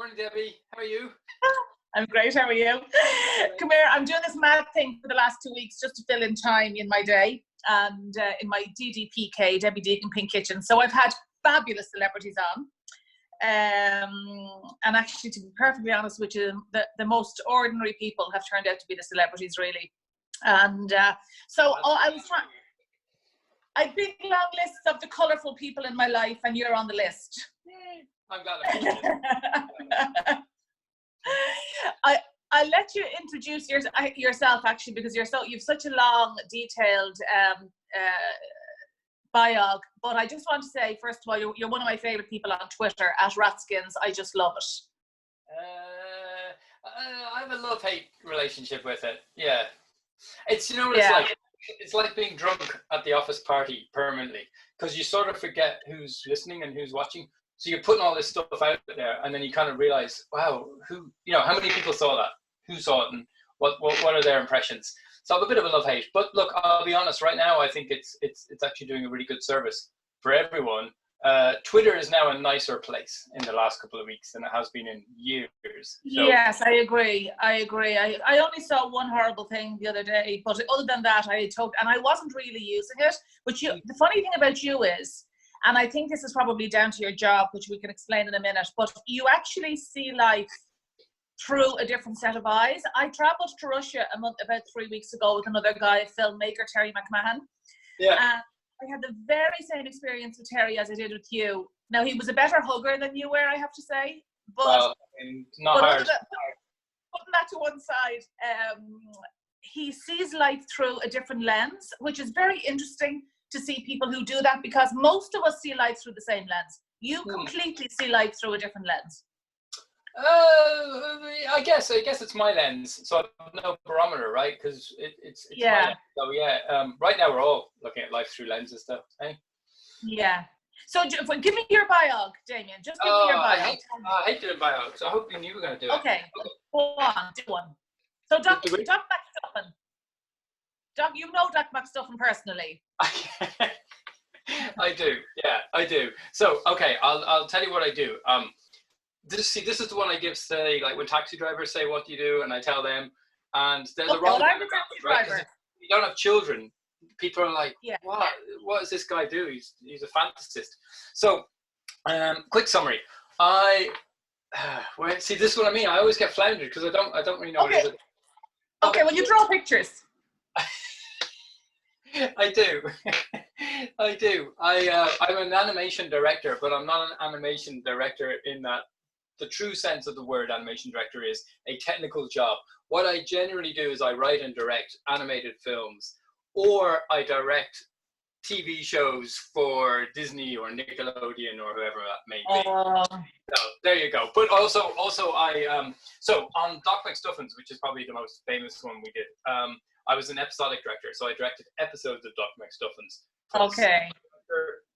Morning, Debbie. How are you? I'm great. How are you? Come here. I'm doing this mad thing for the last 2 weeks just to fill in time in my day and in my DDPK, Debbie Deacon Pink Kitchen. So I've had fabulous celebrities on. And actually, to be perfectly honest with you, the most ordinary people have turned out to be the celebrities, really. And so I was trying. I have big long lists of the colourful people in my life, and you're on the list. I'm glad. I'll let you introduce yourself, actually, because you've such a long, detailed biog. But I just want to say, first of all, you're one of my favourite people on Twitter, @Ratskins. I just love it. I have a love-hate relationship with it. Yeah, it's it's like. It's like being drunk at the office party permanently, because you sort of forget who's listening and who's watching. So you're putting all this stuff out there, and then you kind of realize, wow, how many people saw that? Who saw it, and what are their impressions? So I have a bit of a love-hate. But look, I'll be honest. Right now, I think it's actually doing a really good service for everyone. Twitter is now a nicer place in the last couple of weeks than it has been in years. So. Yes, I agree. I only saw one horrible thing the other day, but other than that, and I wasn't really using it. But the funny thing about you is, and I think this is probably down to your job, which we can explain in a minute, but you actually see life through a different set of eyes. I traveled to Russia about 3 weeks ago with another guy, filmmaker, Terry McMahon. Yeah. I had the very same experience with Terry as I did with you. Now, he was a better hugger than you were, I have to say. But, not hard. Putting that to one side, he sees life through a different lens, which is very interesting to see people who do that, because most of us see life through the same lens. You completely see life through a different lens. I guess it's my lens, so I have no barometer, right? Because it's my lens. So yeah, right now we're all looking at life through lenses, though. Eh? Yeah. So give me your biog, Damien. Just give me your biog. I hate doing biogs. So I hope you were going to do it. Okay. Go on, do one. So Doc McStuffin. Doc, you know Doc McStuffin personally. I do. Yeah, I do. So okay, I'll tell you what I do. This is the one I give, say, like when taxi drivers say, "What do you do?" and I tell them, and they're the wrong. I'm a taxi driver. Right? If you don't have children, people are like, what does this guy do? He's a fantasist. So, quick summary. See, this is what I mean. I always get floundered because I don't really know what it is. Okay, well, you draw pictures. I do. I do. I'm an animation director, but I'm not an animation director in that the true sense of the word animation director is a technical job. What I generally do is I write and direct animated films, or I direct TV shows for Disney or Nickelodeon or whoever that may be. So there you go. But also I so on Doc McStuffins, which is probably the most famous one we did, I was an episodic director, so I directed episodes of Doc McStuffins. Okay.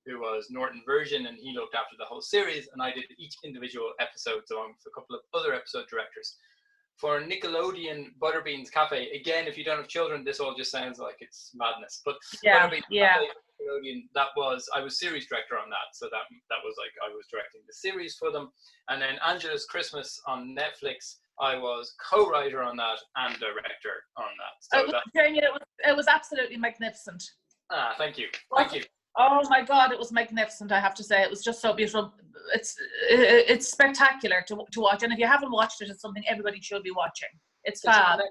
Who was Norton Version, and he looked after the whole series, and I did each individual episodes along with a couple of other episode directors. For Nickelodeon Butterbeans Cafe, again, if you don't have children, this all just sounds like it's madness. But Butterbeans Cafe, Nickelodeon, I was series director on that, so that was like I was directing the series for them. And then Angela's Christmas on Netflix, I was co-writer on that and director on that. So it was absolutely magnificent. Thank you. Oh my God, it was magnificent, I have to say. It was just so beautiful. It's spectacular to watch. And if you haven't watched it, it's something everybody should be watching. It's fab.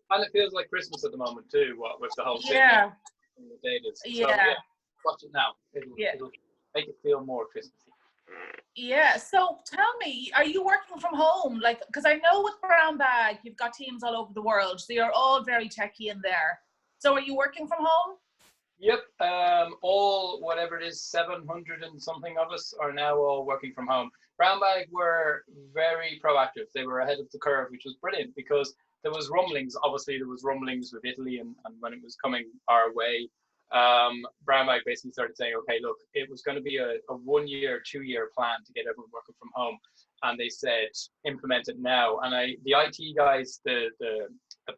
And it feels like Christmas at the moment too, what with the whole yeah. So, watch it now. It'll make it feel more Christmassy. Yeah, so tell me, are you working from home? Like, because I know with Brown Bag, you've got teams all over the world, so you're all very techy in there. So are you working from home? Yep, all, whatever it is, 700 and something of us are now all working from home. Brown Bag were very proactive. They were ahead of the curve, which was brilliant because there was rumblings. Obviously, there was rumblings with Italy, and when it was coming our way, Brown Bag basically started saying, okay, look, it was going to be a 1 year, 2 year plan to get everyone working from home. And they said, implement it now. And the IT guys, the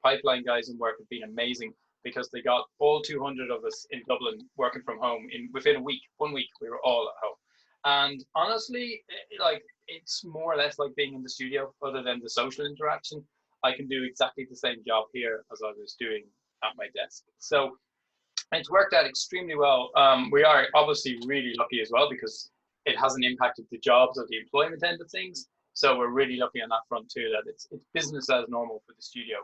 pipeline guys in work have been amazing, because they got all 200 of us in Dublin working from home within a week. 1 week, we were all at home. And honestly, like, it's more or less like being in the studio, other than the social interaction. I can do exactly the same job here as I was doing at my desk. So it's worked out extremely well. We are obviously really lucky as well, because it hasn't impacted the jobs or the employment end of things. So we're really lucky on that front too, that it's business as normal for the studio.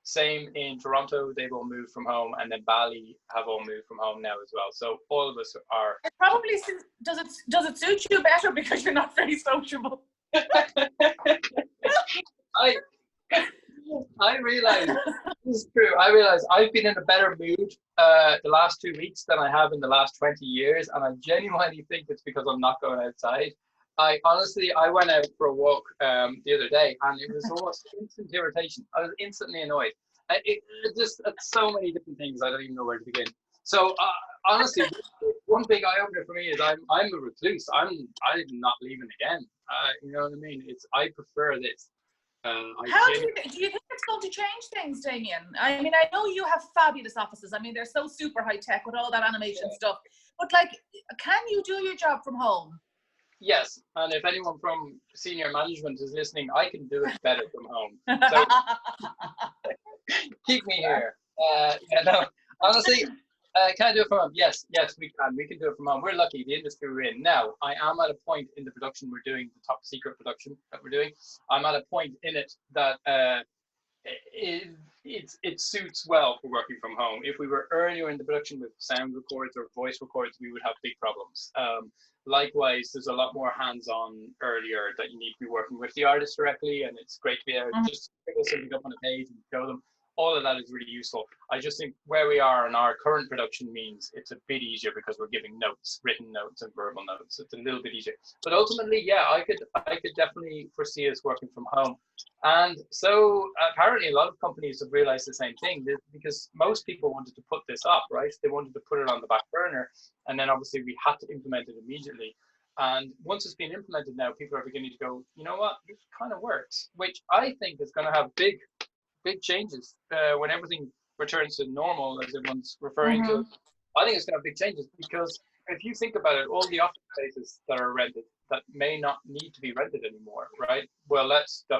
Same in Toronto, they've all moved from home, and then Bali have all moved from home now as well. So all of us are. It probably does it suit you better because you're not very sociable? I realize this is true. I realize I've been in a better mood the last 2 weeks than I have in the last 20 years, and I genuinely think it's because I'm not going outside. I went out for a walk the other day, and it was almost instant irritation. I was instantly annoyed. Just so many different things. I don't even know where to begin. So honestly, one big eye opener for me is I'm a recluse. I'm not leaving again. You know what I mean? I prefer this. How do you think it's going to change things, Damien? I mean, I know you have fabulous offices. I mean, they're so super high tech with all that animation stuff. But like, can you do your job from home? Yes, and if anyone from senior management is listening, I can do it better from home. So keep me here. No, honestly, can I do it from home? Yes, we can. We can do it from home. We're lucky, the industry we're in. Now, I am at a point in the production we're doing, the top secret production that we're doing. I'm at a point in it that it suits well for working from home. If we were earlier in the production with sound records or voice records, we would have big problems. Likewise, there's a lot more hands-on earlier that you need to be working with the artist directly, and it's great to be able to just pick something up on a page and show them. All of that is really useful. I just think where we are in our current production means it's a bit easier because we're giving notes, written notes and verbal notes. It's a little bit easier. But ultimately, yeah, I could definitely foresee us working from home. And so apparently a lot of companies have realized the same thing, because most people wanted to put this up, right? They wanted to put it on the back burner. And then obviously we had to implement it immediately. And once it's been implemented now, people are beginning to go, you know what, this kind of works, which I think is going to have big changes when everything returns to normal, as everyone's referring to. I think it's going to have big changes, because if you think about it, all the office spaces that are rented that may not need to be rented anymore, right? Well, that's the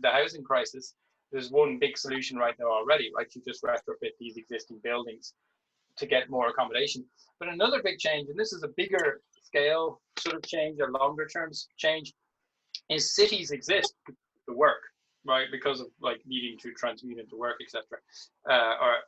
housing crisis. There's one big solution right now already, right? You just retrofit these existing buildings to get more accommodation. But another big change, and this is a bigger scale sort of change, a longer term change, is cities exist to work, right? Because of like needing to transmute into work, etc.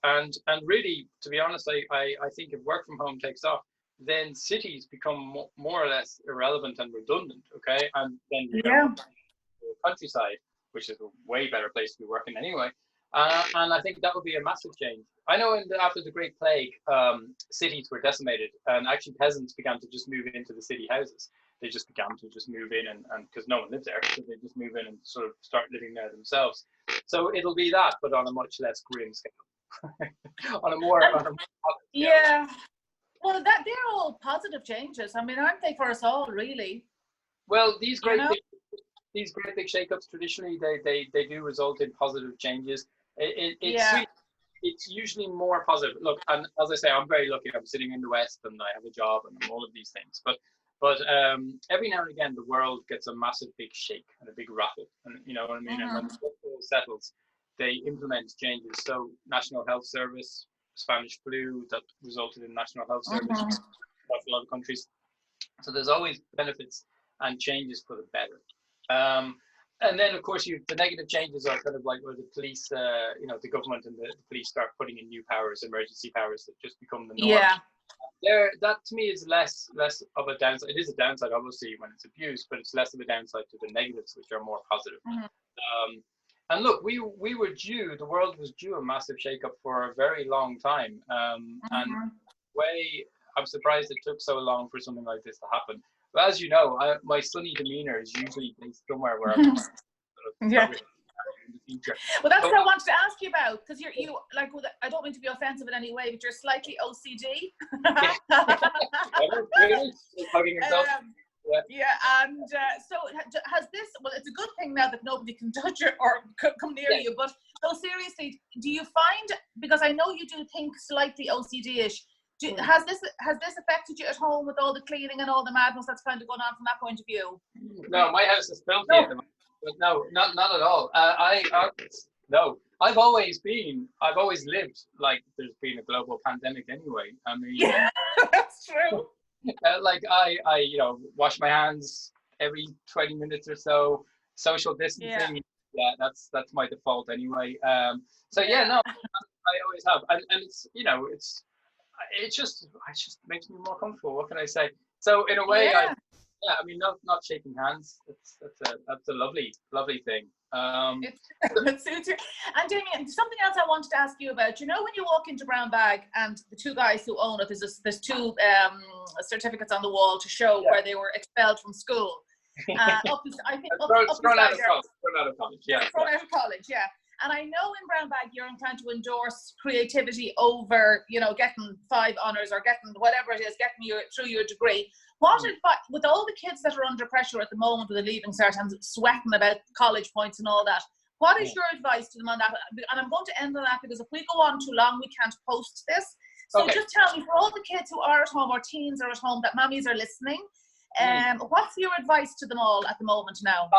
And really, to be honest, I think if work from home takes off, then cities become more or less irrelevant and redundant. Okay, and then you go to the countryside, which is a way better place to be working anyway. And I think that would be a massive change. I know after the Great Plague, cities were decimated, and actually peasants began to just move into the city houses. They just began to just move in, and because no one lives there, so they just move in and sort of start living there themselves. So it'll be that, but on a much less grim scale. on a more yeah. Well, they're all positive changes. I mean, aren't they for us all, really? Well, these great big shakeups, traditionally they do result in positive changes. It's usually more positive. Look, and as I say, I'm very lucky. I'm sitting in the West, and I have a job, and I'm all of these things. But every now and again, the world gets a massive big shake and a big rattle, and you know what I mean. And when the dust settles, they implement changes. So, National Health Service, Spanish flu that resulted in National Health Service across a lot of countries. So there's always benefits and changes for the better. And then, of course, the negative changes are kind of like where the police, the government and the police start putting in new powers, emergency powers that just become the norm. Yeah. That to me is less of a downside. It is a downside, obviously, when it's abused, but it's less of a downside to the negatives, which are more positive. And look, the world was due a massive shakeup for a very long time. And I'm surprised it took so long for something like this to happen. But as you know, my sunny demeanor is usually based somewhere where I'm in the future. Well, that's what I wanted to ask you about, because you like, I don't mean to be offensive in any way, but you're slightly OCD. Really? Hugging yourself? And so has this, well, it's a good thing now that nobody can touch it or come near you, but so seriously, do you find, because I know you do think slightly OCD-ish, Has this affected you at home with all the cleaning and all the madness that's kind of going on from that point of view? No, my house is filthy at the moment. But no, not at all. No, I've always lived like there's been a global pandemic anyway. I mean, yeah, that's true. Like I wash my hands every 20 minutes or so. Social distancing, yeah, that's my default anyway. So yeah, no, I always have, and it's it just makes me more comfortable. What can I say? So in a way, I mean, not shaking hands. That's a lovely thing. It suits you. And Damien, something else I wanted to ask you about. You know, when you walk into Brown Bag and the two guys who own it, there's two certificates on the wall to show where they were expelled from school. Thrown out of college. Yeah. Thrown out of college. Yeah. And I know in Brown Bag you're inclined to endorse creativity over, getting 5 honours or getting whatever it is, getting you through your degree. What advice, with all the kids that are under pressure at the moment with the leaving cert and sweating about college points and all that, what is your advice to them on that? And I'm going to end on that because if we go on too long, we can't post this. So just tell me, for all the kids who are at home or teens are at home, that mummies are listening, what's your advice to them all at the moment now?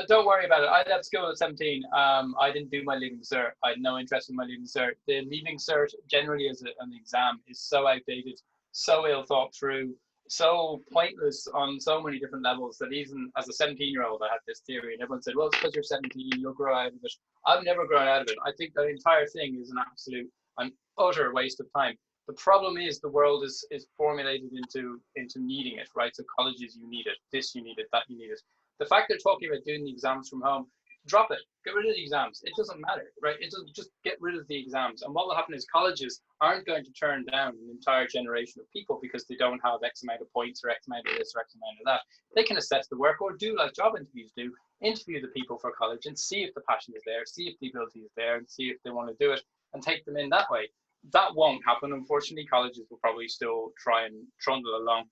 Don't worry about it. I left school at 17. I didn't do my leaving cert. I had no interest in my leaving cert. The leaving cert generally as an exam is so outdated, so ill thought through, so pointless on so many different levels that even as a 17-year-old, I had this theory and everyone said, well, it's because you're 17, you'll grow out of it. I've never grown out of it. I think the entire thing is an utter waste of time. The problem is the world is formulated into needing it, right? So colleges, you need it, this you need it, that you need it. The fact they're talking about doing the exams from home, drop it, get rid of the exams. It doesn't matter, right? It doesn't, just get rid of the exams. And what will happen is colleges aren't going to turn down an entire generation of people because they don't have X amount of points or X amount of this or X amount of that. They can assess the work or do like job interviews do, interview the people for college and see if the passion is there, see if the ability is there and see if they want to do it and take them in that way. That won't happen, unfortunately. Colleges will probably still try and trundle along.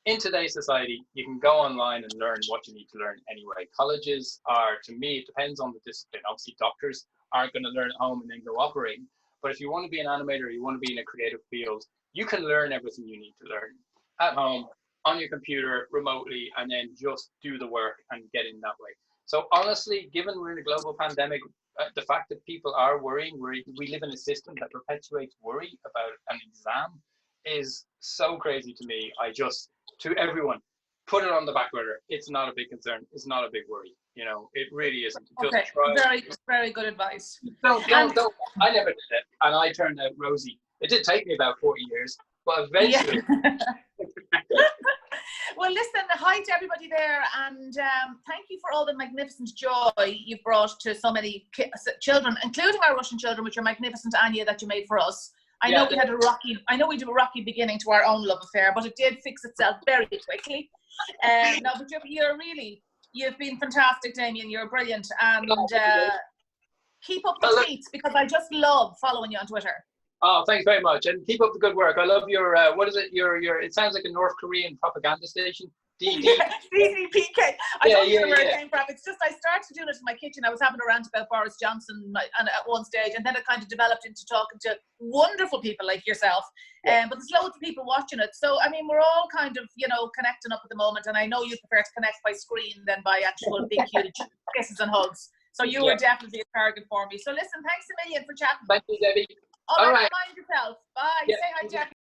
In today's society, you can go online and learn what you need to learn anyway. Colleges are, to me, it depends on the discipline. Obviously, doctors aren't going to learn at home and then go operating. But if you want to be an animator, you want to be in a creative field, you can learn everything you need to learn at home, on your computer, remotely, and then just do the work and get in that way. So honestly, given we're in a global pandemic, the fact that people are worrying, we live in a system that perpetuates worry about an exam is so crazy to me. To everyone, put it on the back burner. It's not a big concern. It's not a big worry. It really isn't. Okay, very, very good advice. Don't. I never did it, and I turned out rosy. It did take me about 40 years, but eventually. Yeah. Well, listen, hi to everybody there, and thank you for all the magnificent joy you've brought to so many children, including our Russian children, with your magnificent Anya that you made for us. I know we had a rocky beginning to our own love affair, but it did fix itself very quickly. No, but you've been fantastic, Damien. You're brilliant, and keep up the tweets because I just love following you on Twitter. Oh, thanks very much, and keep up the good work. I love your what is it? Your it sounds like a North Korean propaganda station. DDDPK. I don't know where it came from. It's just I started doing it in my kitchen. I was having a rant about Boris Johnson and at one stage, and then it kind of developed into talking to wonderful people like yourself. But there's loads of people watching it. So I mean, we're all kind of connecting up at the moment, and I know you prefer to connect by screen than by actual big huge kisses and hugs. So you were definitely a target for me. So listen, thanks a million for chatting. Thank you, Debbie. All right, mind yourself. Bye. Say hi, Jack.